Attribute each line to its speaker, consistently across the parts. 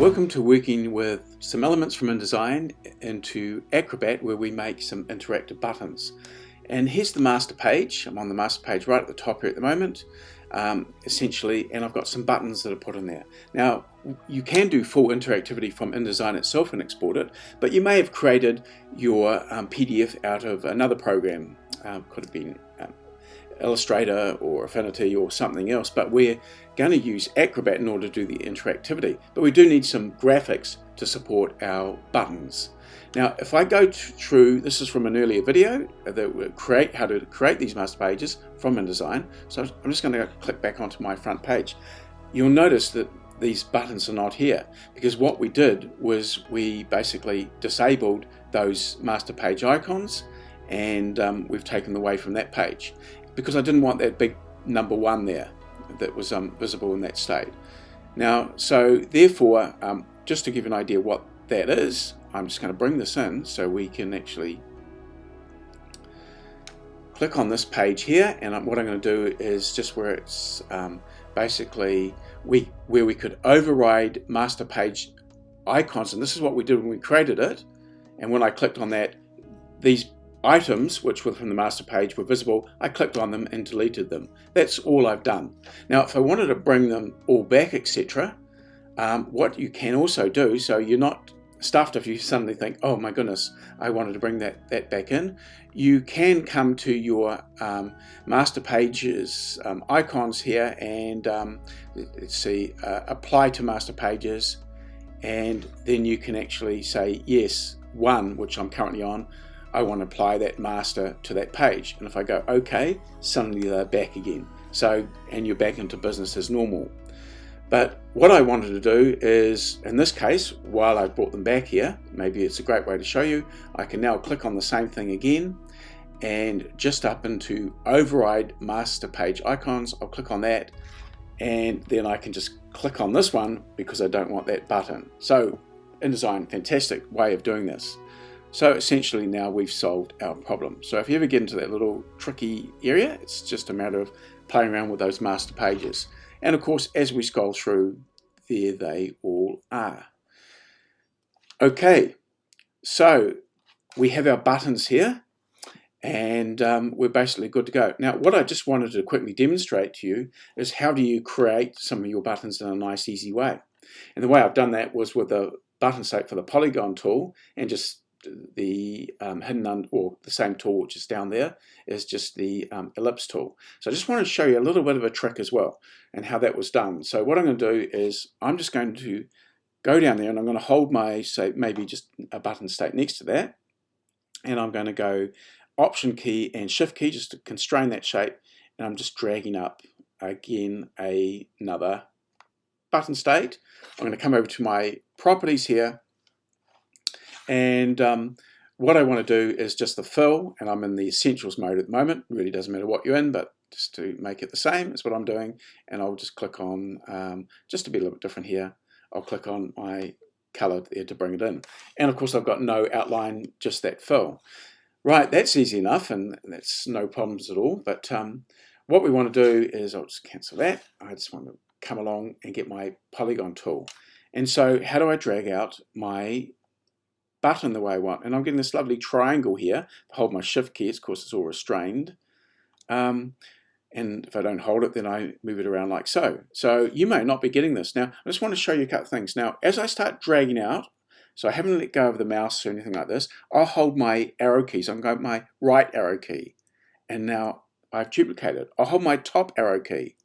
Speaker 1: Welcome to working with some elements from InDesign into Acrobat, where we make some interactive buttons. And here's the master page. I'm on the master page right at the top here at the moment, essentially, and I've got some buttons that are put in there. Now, you can do full interactivity from InDesign itself and export it, but you may have created your PDF out of another program. Could have been Illustrator or Affinity or something else, but we're going to use Acrobat in order to do the interactivity. But we do need some graphics to support our buttons. Now, if I go through, this is from an earlier video that will create how to create these master pages from InDesign. So I'm just going to click back onto my front page. You'll notice that these buttons are not here because what we did was we basically disabled those master page icons, and we've taken them away from that page because I didn't want that big number 1 there that was visible in that state. Now, so therefore, just to give you an idea what that is, I'm just going to bring this in so we can actually click on this page here, and what I'm going to do is just where it's basically where we could override master page icons, and this is what we did when we created it. And when I clicked on that, these items which were from the master page were visible. I clicked on them and deleted them. That's all I've done. Now, if I wanted to bring them all back, etc., what you can also do, so you're not stuffed if you suddenly think, oh my goodness, I wanted to bring that back in, you can come to your master pages icons here and let's see, apply to master pages, and then you can actually say yes, one, which I'm currently on, I want to apply that master to that page, and if I go OK, suddenly they're back again. So, and you're back into business as normal. But what I wanted to do is, in this case, while I brought them back here, maybe it's a great way to show you, I can now click on the same thing again, and just up into override master page icons, I'll click on that, and then I can just click on this one because I don't want that button. So InDesign, fantastic way of doing this. So essentially now we've solved our problem. So if you ever get into that little tricky area, it's just a matter of playing around with those master pages. And of course, as we scroll through, there they all are. Okay, so we have our buttons here, and we're basically good to go. Now, what I just wanted to quickly demonstrate to you is how do you create some of your buttons in a nice, easy way. And the way I've done that was with the button state for the polygon tool, and just the hidden under, or the same tool which is down there is just the ellipse tool. So I just want to show you a little bit of a trick as well and how that was done. So what I'm going to do is I'm just going to go down there and I'm going to hold my, say, maybe just a button state next to that, and I'm going to go Option key and Shift key just to constrain that shape, and I'm just dragging up again another button state. I'm going to come over to my properties here, and what I want to do is just the fill, and I'm in the essentials mode at the moment. It really doesn't matter what you're in, but just to make it the same is what I'm doing. And I'll just click on, just to be a little bit different here, I'll click on my color there to bring it in. And of course I've got no outline, just that fill. Right, that's easy enough, and that's no problems at all. But what we want to do is, I'll just cancel that. I just want to come along and get my polygon tool. And so how do I drag out my button the way I want? And I'm getting this lovely triangle here. If I hold my Shift key, of course it's all restrained, and if I don't hold it, then I move it around like so. So you may not be getting this. Now I just want to show you a couple of things. Now as I start dragging out, so I haven't let go of the mouse or anything like this, I'll hold my arrow keys. I'm going to my right arrow key, and now I've duplicated. I'll hold my top arrow key,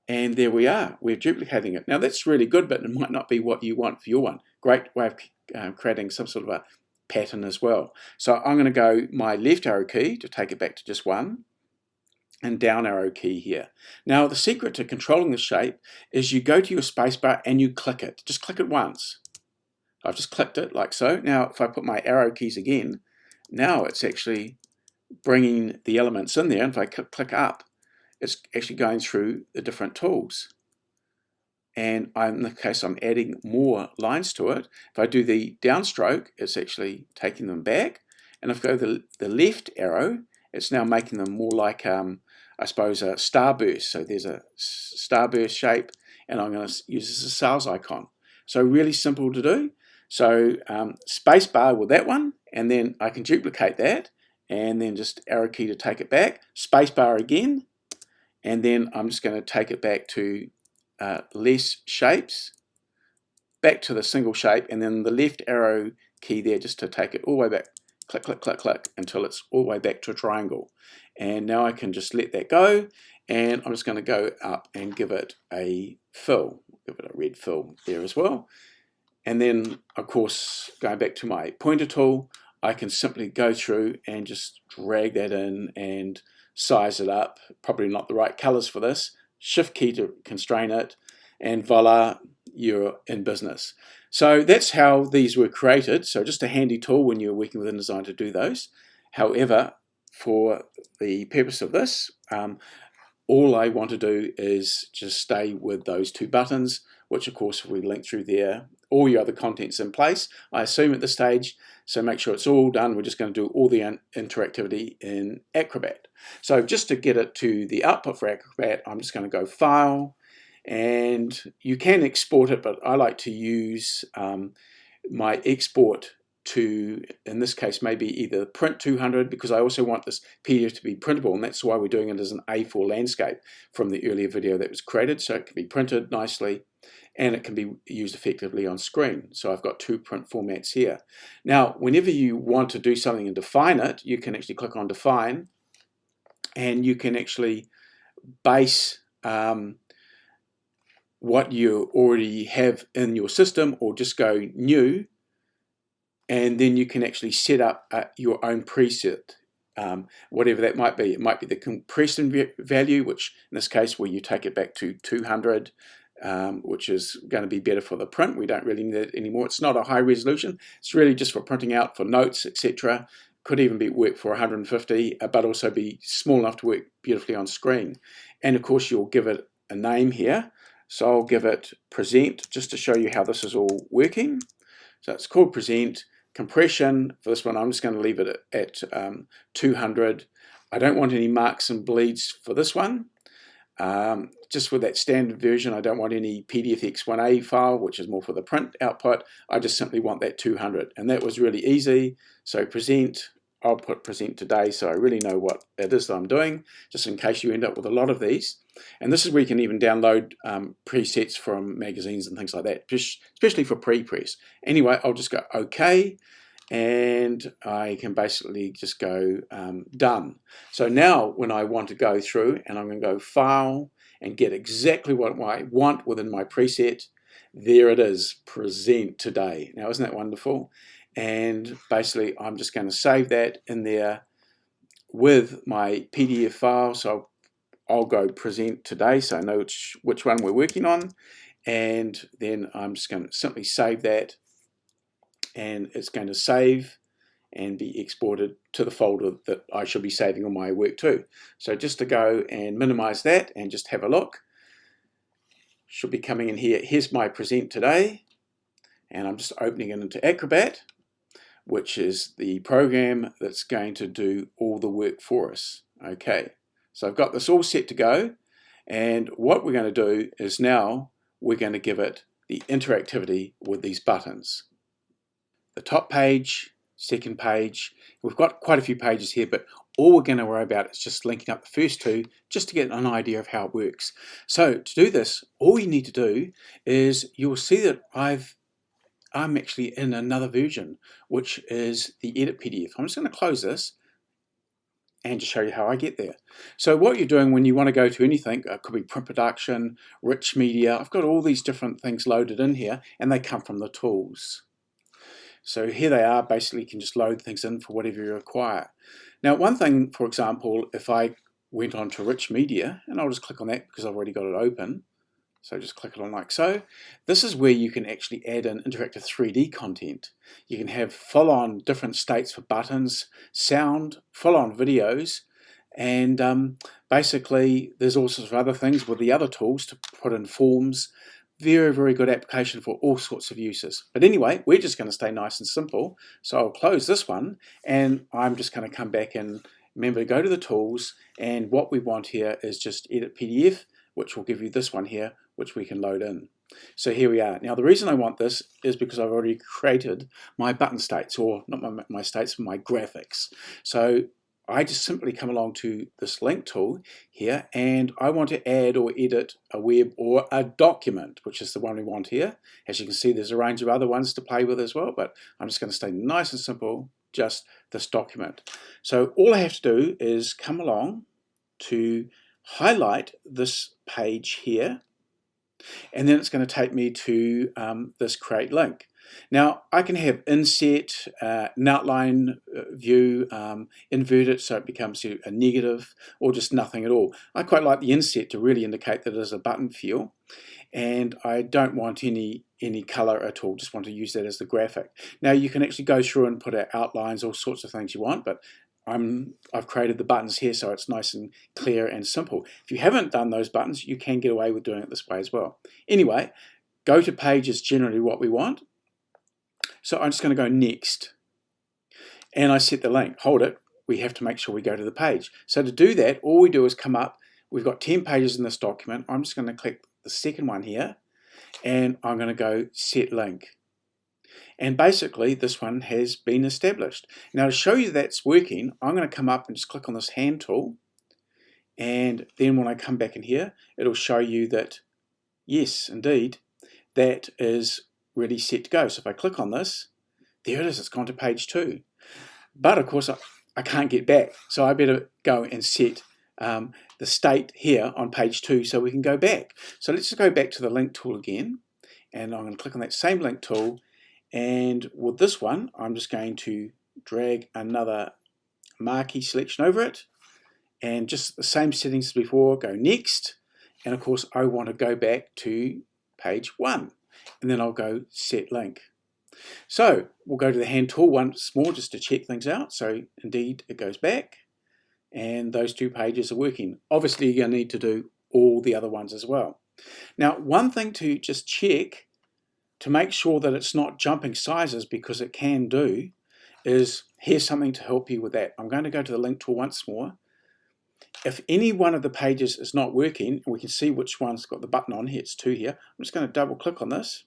Speaker 1: and there we are, we're duplicating it. Now that's really good, but it might not be what you want for your one. Great way of creating some sort of a pattern as well. So I'm going to go my left arrow key to take it back to just one, and down arrow key here. Now the secret to controlling the shape is you go to your spacebar and you click it. Just click it once. I've just clicked it like so. Now if I put my arrow keys again, now it's actually bringing the elements in there, and if I click up, it's actually going through the different tools. And in this case, I'm adding more lines to it. If I do the downstroke, it's actually taking them back. And if I go the left arrow, it's now making them more like, I suppose, a starburst. So there's a starburst shape, and I'm going to use this as a sales icon. So really simple to do. So space bar with that one, and then I can duplicate that, and then just arrow key to take it back, space bar again, and then I'm just going to take it back to less shapes, back to the single shape, and then the left arrow key there just to take it all the way back, click, click, click, click, until it's all the way back to a triangle. And now I can just let that go, and I'm just going to go up and give it a fill, give it a red fill there as well. And then, of course, going back to my pointer tool, I can simply go through and just drag that in and size it up. Probably not the right colors for this. Shift key to constrain it, and voila, you're in business. So that's how these were created. So just a handy tool when you're working with InDesign to do those. However, for the purpose of this, all I want to do is just stay with those two buttons, which of course we link through there. All your other content's in place, I assume at this stage, so make sure it's all done. We're just going to do all the interactivity in Acrobat. So just to get it to the output for Acrobat, I'm just going to go File, and you can export it, but I like to use my export to, in this case, maybe either print 200, because I also want this PDF to be printable, and that's why we're doing it as an A4 landscape from the earlier video that was created, so it can be printed nicely and it can be used effectively on screen. So I've got two print formats here. Now, whenever you want to do something and define it, you can actually click on Define, and you can actually base what you already have in your system, or just go New, and then you can actually set up your own preset, whatever that might be. It might be the compression value, which in this case where you take it back to 200, which is going to be better for the print. We don't really need it anymore. It's not a high resolution. It's really just for printing out for notes, etc. Could even be work for 150, but also be small enough to work beautifully on screen. And of course you'll give it a name here. So I'll give it Present, just to show you how this is all working. So it's called Present. Compression, for this one, I'm just going to leave it at 200. I don't want any marks and bleeds for this one. Just with that standard version, I don't want any PDF X1A file, which is more for the print output. I just simply want that 200. And that was really easy. So Present, I'll put Present today, so I really know what it is that I'm doing, just in case you end up with a lot of these. And this is where you can even download presets from magazines and things like that, especially for pre-press. Anyway, I'll just go OK, and I can basically just go Done. So now when I want to go through, and I'm going to go File and get exactly what I want within my preset, there it is, Present Today. Now isn't that wonderful? And basically I'm just going to save that in there with my PDF file. So I'll go Present Today, so I know which one we're working on, and then I'm just going to simply save that, and it's going to save and be exported to the folder that I should be saving all my work to. So just to go and minimize that and just have a look, should be coming in here. Here's my Present Today, and I'm just opening it into Acrobat, which is the program that's going to do all the work for us. Okay. So I've got this all set to go, and what we're going to do is now we're going to give it the interactivity with these buttons. The top page, second page, we've got quite a few pages here, but all we're going to worry about is just linking up the first two just to get an idea of how it works. So to do this, all you need to do is you'll see that I'm actually in another version, which is the Edit PDF. I'm just going to close this and to show you how I get there. So what you're doing when you want to go to anything, it could be print production, rich media, I've got all these different things loaded in here, and they come from the tools. So here they are. Basically you can just load things in for whatever you require. Now one thing, for example, if I went on to rich media, and I'll just click on that because I've already got it open, so just click it on like so. This is where you can actually add in interactive 3D content. You can have full-on different states for buttons, sound, full-on videos, and basically there's all sorts of other things with the other tools to put in forms. Very, very good application for all sorts of uses. But anyway, we're just going to stay nice and simple. So I'll close this one, and I'm just going to come back and remember to go to the tools, and what we want here is just Edit PDF, which will give you this one here, which we can load in. So here we are. Now the reason I want this is because I've already created my button states, or not my states, but my graphics. So I just simply come along to this link tool here, and I want to add or edit a web or a document, which is the one we want here. As you can see, there's a range of other ones to play with as well, but I'm just going to stay nice and simple, just this document. So all I have to do is come along to highlight this page here, and then it's going to take me to this create link. Now I can have inset, an outline view, invert it so it becomes a negative, or just nothing at all. I quite like the inset to really indicate that it is a button feel, and I don't want any color at all, just want to use that as the graphic. Now you can actually go through and put out outlines, all sorts of things you want, but I've created the buttons here so it's nice and clear and simple. If you haven't done those buttons, you can get away with doing it this way as well. Anyway, go to page is generally what we want. So I'm just going to go next. And I set the link. Hold it. We have to make sure we go to the page. So to do that, all we do is come up. We've got 10 pages in this document. I'm just going to click the second one here, and I'm going to go set link. And basically this one has been established. Now to show you that's working, I'm going to come up and just click on this hand tool, and then when I come back in here, it'll show you that yes, indeed, that is really set to go. So if I click on this, there it is, it's gone to page 2. But of course I can't get back, so I better go and set the state here on page 2 so we can go back. So let's just go back to the link tool again, and I'm going to click on that same link tool. And with this one, I'm just going to drag another marquee selection over it, and just the same settings as before, go next. And of course, I want to go back to page 1, and then I'll go set link. So we'll go to the hand tool once more just to check things out. So indeed, it goes back, and those 2 pages are working. Obviously, you're going to need to do all the other ones as well. Now, one thing to just check to make sure that it's not jumping sizes, because it can do, is here's something to help you with that. I'm going to go to the link tool once more. If any one of the pages is not working, we can see which one's got the button on here. It's 2 here. I'm just going to double click on this,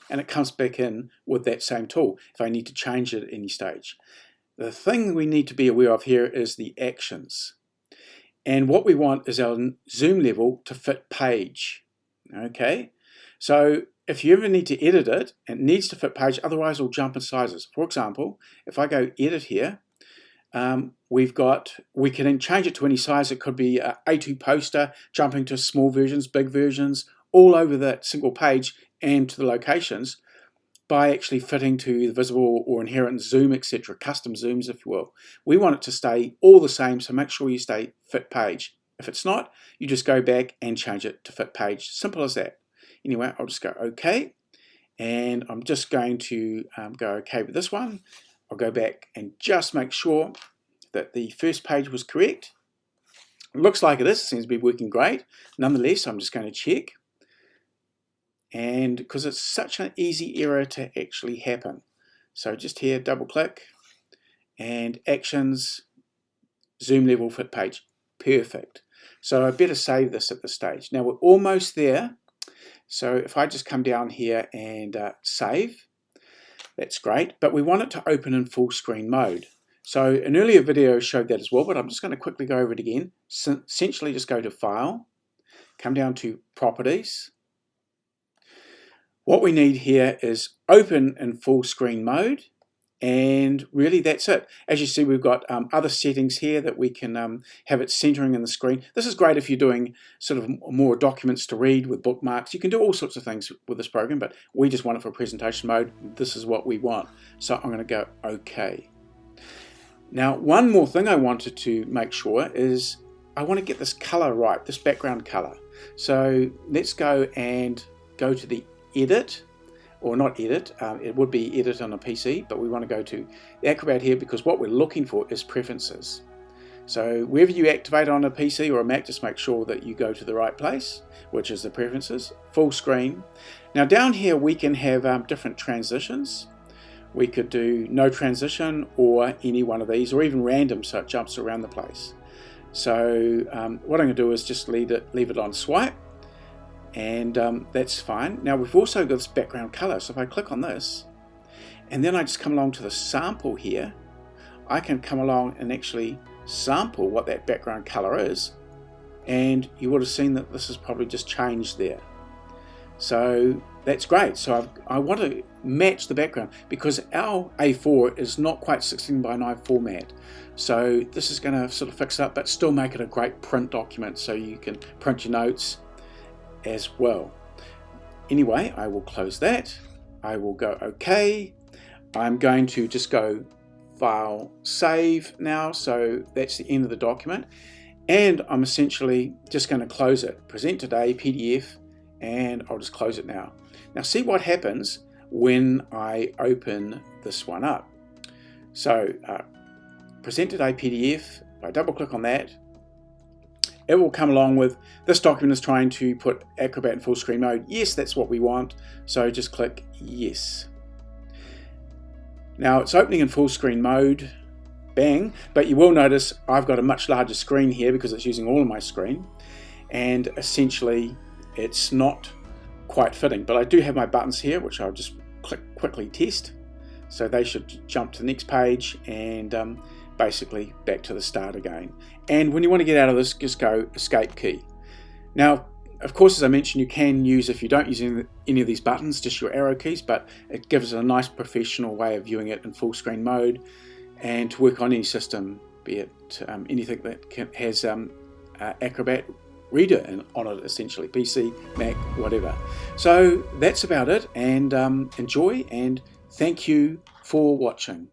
Speaker 1: and it comes back in with that same tool if I need to change it at any stage. The thing we need to be aware of here is the actions. And what we want is our zoom level to fit page. Okay, so if you ever need to edit it, it needs to fit page, otherwise it'll jump in sizes. For example, if I go edit here, we can change it to any size. It could be a A2 poster, jumping to small versions, big versions, all over that single page and to the locations by actually fitting to the visible or inherent zoom, etc., custom zooms, if you will. We want it to stay all the same, so make sure you stay fit page. If it's not, you just go back and change it to fit page. Simple as that. Anyway, I'll just go OK, and I'm just going to go OK with this one. I'll go back and just make sure that the first page was correct. It looks like it is. It seems to be working great. Nonetheless, I'm just going to check. And because it's such an easy error to actually happen. So just here, double click, and actions, zoom level, fit page. Perfect. So I better save this at this stage. Now we're almost there. So if I just come down here and save, that's great, but we want it to open in full screen mode. So an earlier video showed that as well, but I'm just going to quickly go over it again. So essentially just go to File, come down to Properties. What we need here is open in full screen mode, and really that's it. As you see, we've got other settings here that we can have it centering in the screen. This is great if you're doing sort of more documents to read with bookmarks. You can do all sorts of things with this program, but we just want it for presentation mode. This is what we want. So I'm going to go OK. Now, one more thing I wanted to make sure is I want to get this color right, this background color. So let's go to the edit, or not edit, it would be edit on a PC, but we want to go to the Acrobat here because what we're looking for is preferences. So wherever you activate on a PC or a Mac, just make sure that you go to the right place, which is the preferences, full screen. Now down here we can have different transitions. We could do no transition or any one of these, or even random, so it jumps around the place. So what I'm going to do is just leave it on swipe, and that's fine. Now we've also got this background color, so if I click on this and then I just come along to the sample here, I can come along and actually sample what that background color is, and you would have seen that this has probably just changed there. So that's great. So I want to match the background because our A4 is not quite 16:9 format. So this is going to sort of fix it up, but still make it a great print document so you can print your notes as well. Anyway, I will close that. I will go OK. I'm going to just go File, Save now. So that's the end of the document. And I'm essentially just going to close it. Present Today, PDF, and I'll just close it now. Now see what happens when I open this one up. So Present Today PDF, if I double click on that, it will come along with this document is trying to put Acrobat in full screen mode. Yes, that's what we want. So just click yes. Now it's opening in full screen mode. Bang, but you will notice I've got a much larger screen here because it's using all of my screen, and essentially it's not quite fitting, but I do have my buttons here which I'll just quickly test. So they should jump to the next page and basically back to the start again. And when you want to get out of this, just go escape key. Now of course, as I mentioned, you can use, if you don't use any of these buttons, just your arrow keys, but it gives a nice professional way of viewing it in full screen mode and to work on any system, be it anything that has Acrobat Reader on it, essentially, PC, Mac, whatever. So that's about it, and enjoy, and thank you for watching.